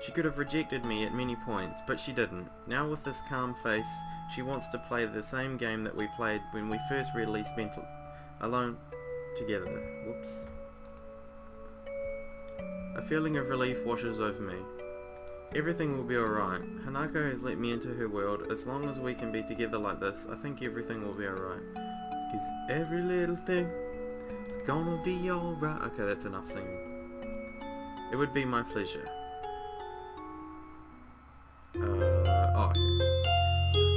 She could have rejected me at many points, but she didn't. Now with this calm face, she wants to play the same game that we played when we first really spent alone together. Whoops. A feeling of relief washes over me. Everything will be alright. Hanako has let me into her world. As long as we can be together like this, I think everything will be alright. Cause every little thing is gonna be alright. Okay, that's enough singing. It would be my pleasure. Oh, okay.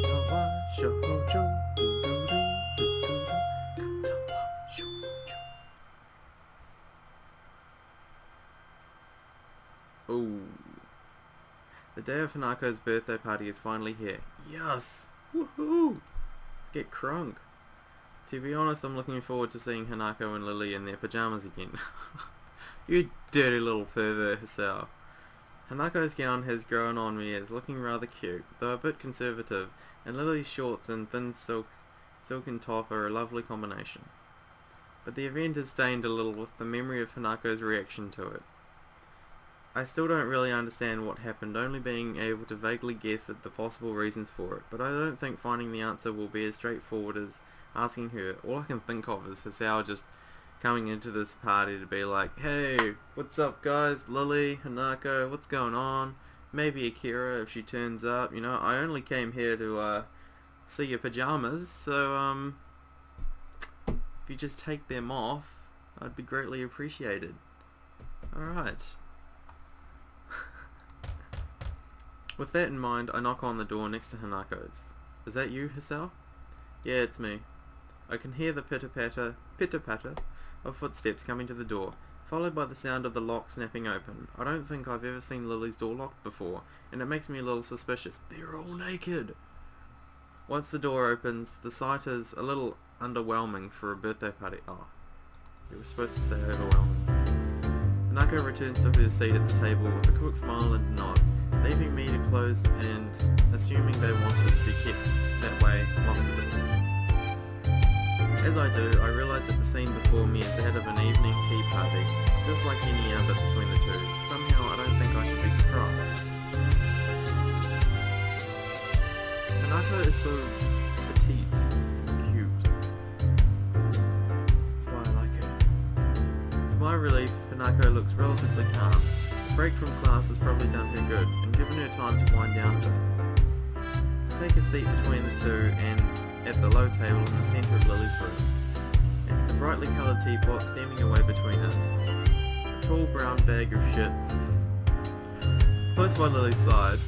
Katawa Shoujo. Katawa Shoujo. Ooh. The day of Hanako's birthday party is finally here. Yes! Woohoo! Let's get crunk. To be honest, I'm looking forward to seeing Hanako and Lily in their pajamas again. You dirty little pervert, Hisao. Hanako's gown has grown on me as looking rather cute, though a bit conservative, and Lily's shorts and thin silken top are a lovely combination. But the event is stained a little with the memory of Hanako's reaction to it. I still don't really understand what happened, only being able to vaguely guess at the possible reasons for it, but I don't think finding the answer will be as straightforward as asking her. All I can think of is Hisao just coming into this party to be like, hey, what's up guys, Lily, Hanako, what's going on? Maybe Akira if she turns up, you know, I only came here to see your pajamas, so if you just take them off, I'd be greatly appreciated. Alright. With that in mind, I knock on the door next to Hanako's. Is that you, Hisao? Yeah, it's me. I can hear the pitter-patter of footsteps coming to the door, followed by the sound of the lock snapping open. I don't think I've ever seen Lily's door locked before, and it makes me a little suspicious. They're all naked! Once the door opens, the sight is a little underwhelming for a birthday party. Oh, you were supposed to say overwhelming. Hanako returns to her seat at the table with a quick smile and a nod, leaving me to close and, assuming they wanted to be kept that way, lock the door. As I do, I realise that the scene before me is that of an evening tea party, just like any other between the two. Somehow I don't think I should be surprised. Hanako is so petite and cute. That's why I like her. For my relief, Hanako looks relatively calm. The break from class has probably done her good, and given her time to wind down a bit. Take a seat between the two and at the low table in the centre of Lily's room. And a brightly coloured teapot steaming away between us. A tall brown bag of shit close by Lily's side.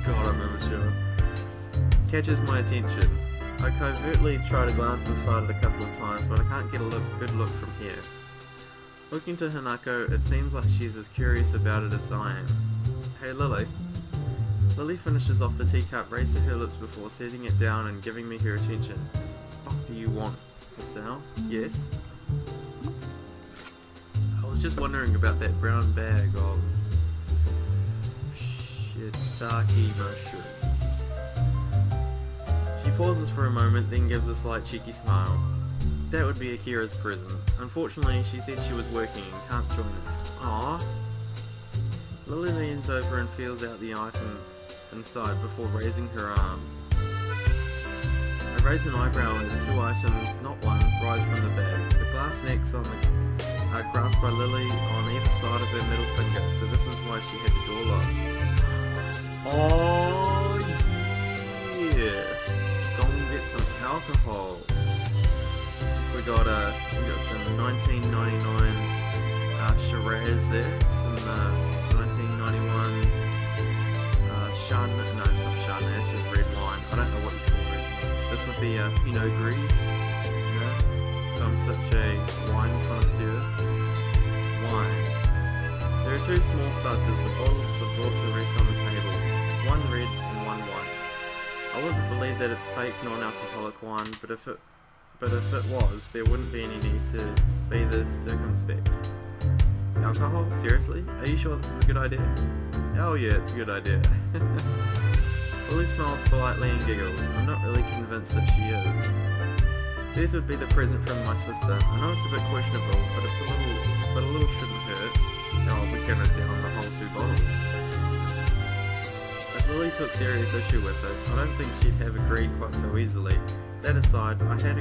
God, I'm immature. Catches my attention. I covertly try to glance inside it a couple of times, but I can't get a good look from here. Looking to Hanako, it seems like she's as curious about it as I am. Hey Lily. Lily finishes off the teacup, raised to her lips before setting it down and giving me her attention. What the fuck do you want, Hisao? Yes? I was just wondering about that brown bag of shiitake mushrooms. She pauses for a moment, then gives a slight cheeky smile. That would be Akira's present. Unfortunately, she said she was working and can't join us. Aww. Lily leans over and feels out the item inside before raising her arm. I raise an eyebrow as two items, not one, rise from the bag. The glass necks on the are grasped by Lily on either side of her middle finger, so this is why she had the door locked. Oh yeah! Go and get some alcohol. We got some 1999 Shiraz there, some 1991 Chardonnay, no it's not Chardonnay, it's just red wine. I don't know what you call red wine. This would be a Pinot Gris, you know, so I'm such a wine connoisseur. Wine. There are two small thuds as the bottles are brought to rest on the table, one red and one white. I want to believe that it's fake non-alcoholic wine, but if it was, there wouldn't be any need to be this circumspect. Alcohol? Seriously? Are you sure this is a good idea? Oh yeah, it's a good idea. Lily smiles politely and giggles. I'm not really convinced that she is. This would be the present from my sister. I know it's a bit questionable, but a little shouldn't hurt. Oh, we're gonna down the took serious issue with it, I don't think she'd have agreed quite so easily. That aside, I had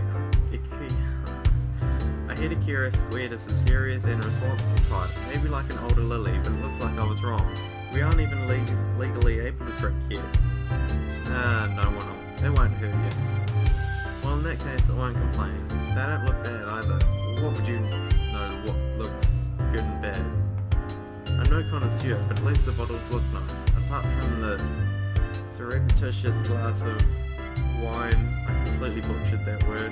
Akira squared as a serious and responsible type, maybe like an older Lily, but it looks like I was wrong. We aren't even legally able to trick yet. No one will. It won't hurt you. Well, in that case, I won't complain. They don't look bad either. What would you know what looks good and bad? I'm no connoisseur, but at least the bottles look nice. Apart from the surreptitious glass of wine, I completely butchered that word,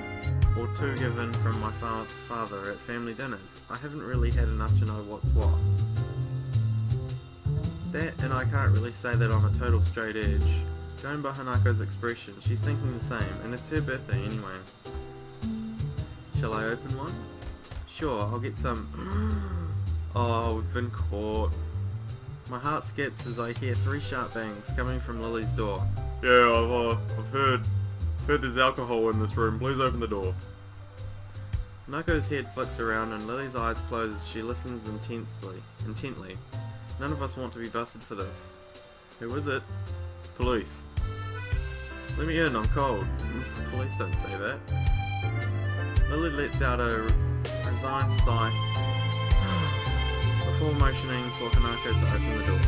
or two given from my father at family dinners. I haven't really had enough to know what's what. That, and I can't really say that I'm a total straight edge. Going by Hanako's expression, she's thinking the same, and it's her birthday anyway. Shall I open one? Sure, I'll get some. Oh, we've been caught. My heart skips as I hear 3 sharp bangs coming from Lily's door. Yeah, I've heard there's alcohol in this room. Please open the door. Hanako's head flicks around and Lily's eyes close as she listens intently. None of us want to be busted for this. Who is it? Police. Let me in, I'm cold. Police don't say that. Lily lets out a resigned sigh before motioning for Hanako to open the door.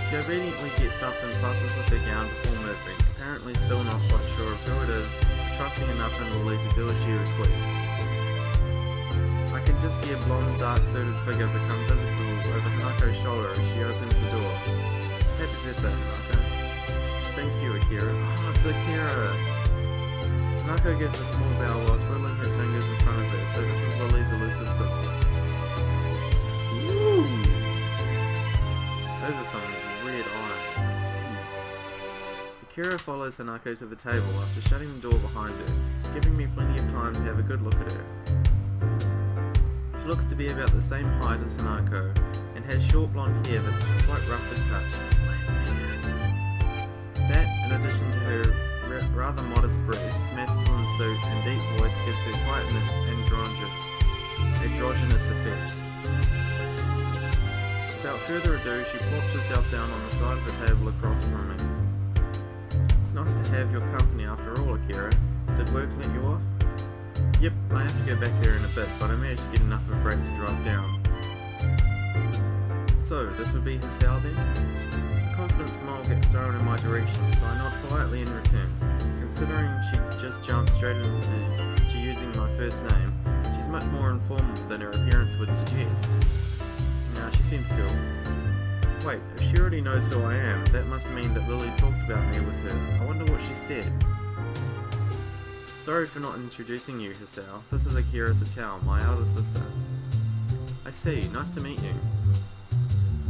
She obediently gets up and fusses with her gown before moving, apparently still not quite sure of who it is, trusting enough in Lily to do as she requests. I can just see a blonde, dark-suited figure become visible over Hanako's shoulder as she opens the door. Happy birthday, Hanako. Thank you, Akira. Oh, it's Akira! Hanako gives a small bow while twiddling her fingers in front of her, so this is Lily's elusive sister. Ooh! Those are some weird eyes. Jeez. Akira follows Hanako to the table after shutting the door behind her, giving me plenty of time to have a good look at her. She looks to be about the same height as Hanako, and has short blonde hair that's quite rough to touch. That, in addition to her rather modest breasts, masculine suit, and deep voice, gives her quite an androgynous effect. Without further ado, she plopped herself down on the side of the table across from me. It's nice to have your company after all, Akira. Did work let you off? Yep, I have to go back there in a bit, but I managed to get enough of a break to drive down. So, this would be Hisao then? A confident smile gets thrown in my direction, so I nod politely in return. Considering she just jumped straight into using my first name, she's much more informal than her appearance would suggest. Now, she seems cool. Wait, if she already knows who I am, that must mean that Lily talked about me with her. I wonder what she said. Sorry for not introducing you, Hisao. This is Akira Satao, my elder sister. I see, nice to meet you.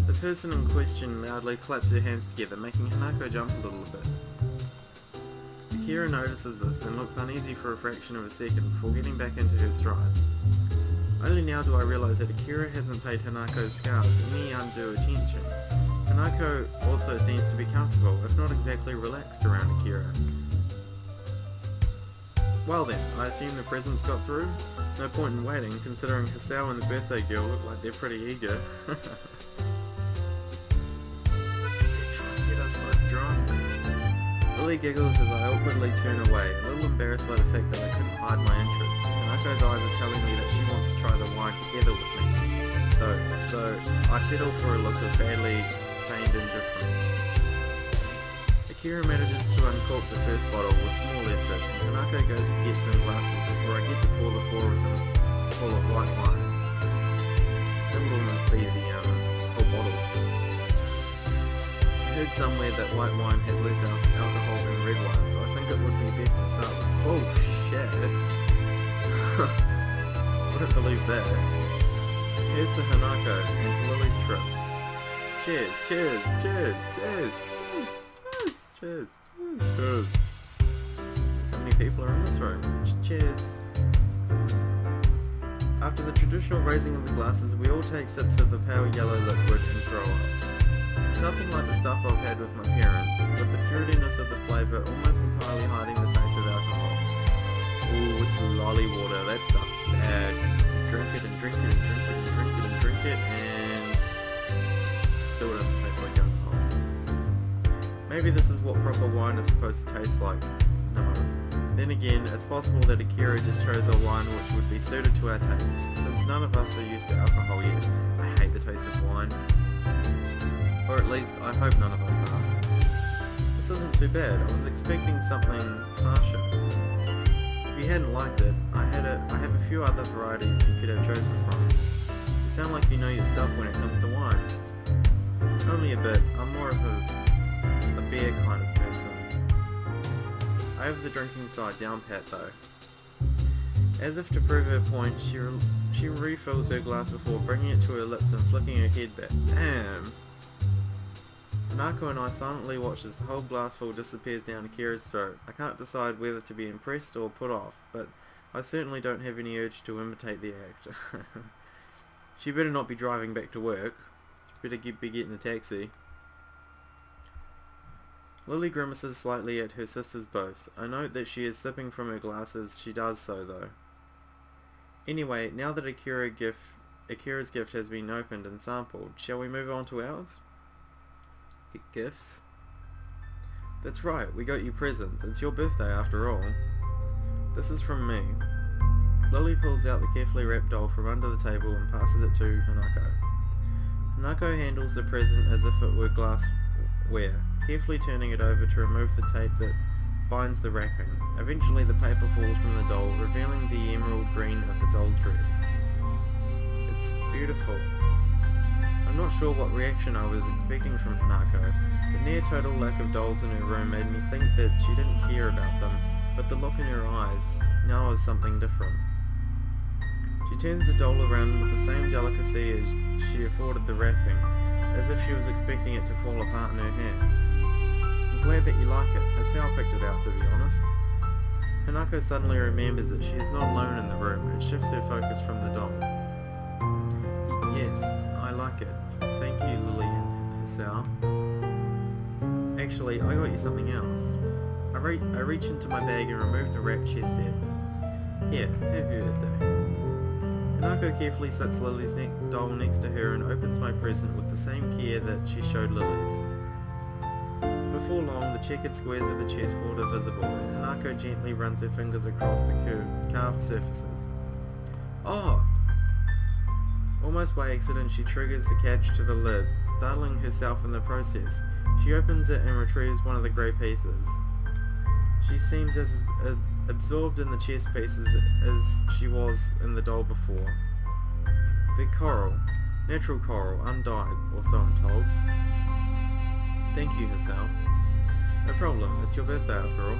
The person in question loudly claps her hands together, making Hanako jump a little bit. Akira notices this and looks uneasy for a fraction of a second before getting back into her stride. Only now do I realise that Akira hasn't paid Hanako's scars any undue attention. Hanako also seems to be comfortable, if not exactly relaxed around Akira. Well then, I assume the presents got through? No point in waiting, considering Hisao and the birthday girl look like they're pretty eager. Lily giggles as I awkwardly turn away, a little embarrassed by the fact that I couldn't hide my interest. Hanako's eyes are telling me that she wants to try the wine together with me. So I settle for a look of badly feigned indifference. Akira manages to uncork the first bottle with small effort, and Hanako goes to get some glasses before I get to pour the 4 of them full of white wine. That would almost be the whole bottle. I heard somewhere that white wine has less alcohol than red wine, so I think it would be best to start with. Oh shit! Wouldn't believe that. Here's to Hanako and to Lily's trip. Cheers, cheers, cheers, cheers, cheers, cheers, cheers, cheers. So many people are in this room. Cheers. After the traditional raising of the glasses, we all take sips of the pale yellow liquid and throw up. Nothing like the stuff I've had with my parents, with the fruitiness of the flavour almost entirely hiding the taste of alcohol. Ooh, it's lolly water, that stuff's bad. Drink it and drink it and drink it and drink it and drink it, and still doesn't taste like alcohol. Maybe this is what proper wine is supposed to taste like. No. Then again, it's possible that Akira just chose a wine which would be suited to our tastes, since none of us are used to alcohol yet. I hate the taste of wine. Or at least, I hope none of us are. This isn't too bad. I was expecting something harsher. If you hadn't liked it, I have a few other varieties you could have chosen from. You sound like you know your stuff when it comes to wines. Only a bit. I'm more of a beer kind of person. I have the drinking side down pat though. As if to prove her point, she refills her glass before bringing it to her lips and flicking her head back. Damn! Hanako and I silently watch as the whole glassful disappears down Akira's throat. I can't decide whether to be impressed or put off, but I certainly don't have any urge to imitate the act. She better not be driving back to work. She better be getting a taxi. Lily grimaces slightly at her sister's boast. I note that she is sipping from her glass as she does so though. Anyway, now that Akira's gift has been opened and sampled, shall we move on to ours? Get gifts? That's right, we got you presents. It's your birthday after all. This is from me. Lily pulls out the carefully wrapped doll from under the table and passes it to Hanako. Hanako handles the present as if it were glassware, carefully turning it over to remove the tape that binds the wrapping. Eventually the paper falls from the doll, revealing the emerald green of the doll's dress. It's beautiful. I'm not sure what reaction I was expecting from Hanako. The near total lack of dolls in her room made me think that she didn't care about them, but the look in her eyes now is something different. She turns the doll around with the same delicacy as she afforded the wrapping, as if she was expecting it to fall apart in her hands. I'm glad that you like it. That's how I picked it out, to be honest. Hanako suddenly remembers that she is not alone in the room and shifts her focus from the doll. Yes, I like it. Thank you, Lily and Hisao. Actually, I got you something else. I reach into my bag and remove the wrapped chess set. Here, happy birthday. Hanako carefully sets Lily's doll next to her and opens my present with the same care that she showed Lily's. Before long, the checkered squares of the chessboard are visible, and Hanako gently runs her fingers across the carved surfaces. Oh! Almost by accident, she triggers the catch to the lid, startling herself in the process. She opens it and retrieves one of the grey pieces. She seems as absorbed in the chess pieces as she was in the doll before. They're coral. Natural coral, undyed, or so I'm told. Thank you, Hisao. No problem, it's your birthday after all.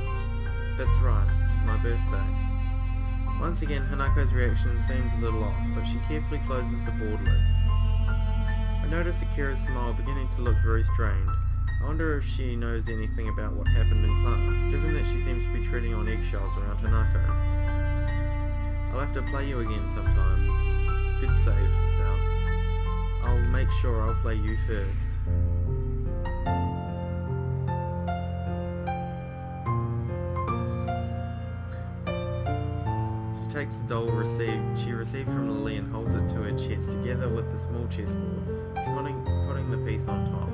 That's right, my birthday. Once again, Hanako's reaction seems a little off, but she carefully closes the board lid. I notice Akira's smile beginning to look very strained. I wonder if she knows anything about what happened in class, given that she seems to be treading on eggshells around Hanako. I'll have to play you again sometime. Good save, Hisao. I'll make sure I'll play you first. Takes the doll she received from Lily and holds it to her chest, together with the small chessboard, putting the piece on top.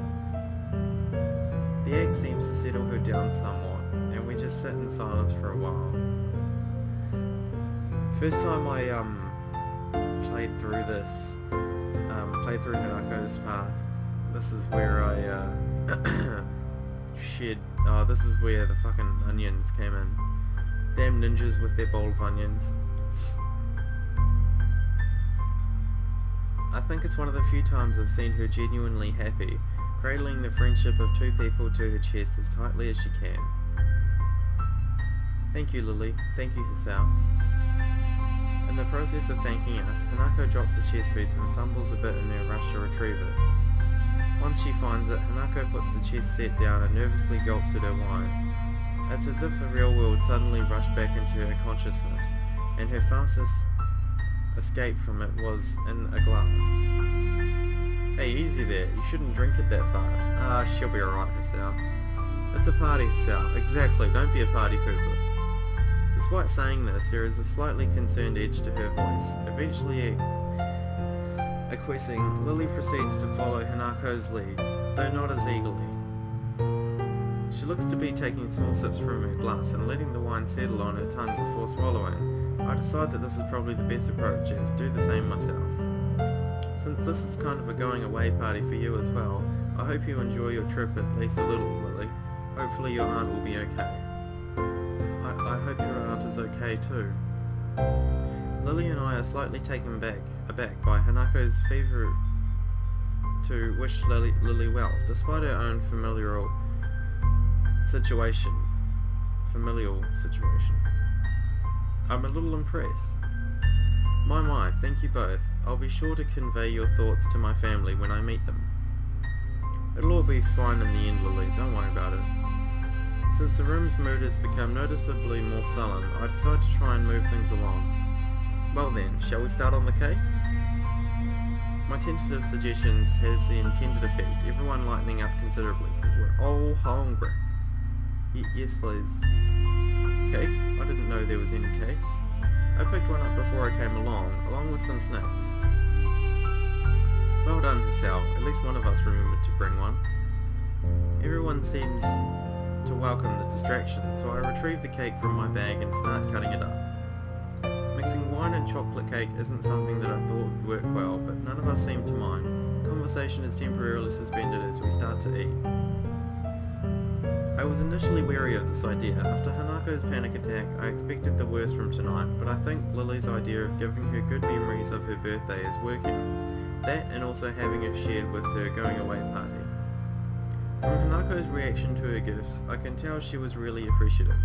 The act seems to settle her down somewhat, and we just sit in silence for a while. First time I played through Hanako's path, this is where I this is where the fucking onions came in. Damn ninjas with their bowl of onions. I think it's one of the few times I've seen her genuinely happy, cradling the friendship of two people to her chest as tightly as she can. Thank you, Lily. Thank you, Hisao. In the process of thanking us, Hanako drops the chess piece and fumbles a bit in her rush to retrieve it. Once she finds it, Hanako puts the chess set down and nervously gulps at her wine. It's as if the real world suddenly rushed back into her consciousness, and her fastest escape from it was in a glass. Hey, easy there, you shouldn't drink it that fast. She'll be alright, Hisao. It's a party, Hisao. Exactly, don't be a party pooper. Despite saying this, there is a slightly concerned edge to her voice. Eventually acquiescing, Lily proceeds to follow Hanako's lead, though not as eagerly. She looks to be taking small sips from her glass and letting the wine settle on her tongue before swallowing. I decide that this is probably the best approach and to do the same myself. Since this is kind of a going away party for you as well, I hope you enjoy your trip at least a little, Lily. Hopefully your aunt will be okay. I hope your aunt is okay too. Lily and I are slightly taken aback by Hanako's fever to wish Lily well, despite her own familial situation. I'm a little impressed. My, thank you both. I'll be sure to convey your thoughts to my family when I meet them. It'll all be fine in the end, Lily, don't worry about it. Since the room's mood has become noticeably more sullen, I decide to try and move things along. Well then, shall we start on the cake? My tentative suggestions has the intended effect, everyone lightening up considerably, because we're all hungry. Yes please. Cake? I didn't know there was any cake. I picked one up before I came along with some snacks. Well done, Hisao. At least one of us remembered to bring one. Everyone seems to welcome the distraction, so I retrieve the cake from my bag and start cutting it up. Mixing wine and chocolate cake isn't something that I thought would work well, but none of us seem to mind. Conversation is temporarily suspended as we start to eat. I was initially wary of this idea. After Hanako's panic attack, I expected the worst from tonight, but I think Lily's idea of giving her good memories of her birthday is working. That and also having it shared with her going away party. From Hanako's reaction to her gifts, I can tell she was really appreciative.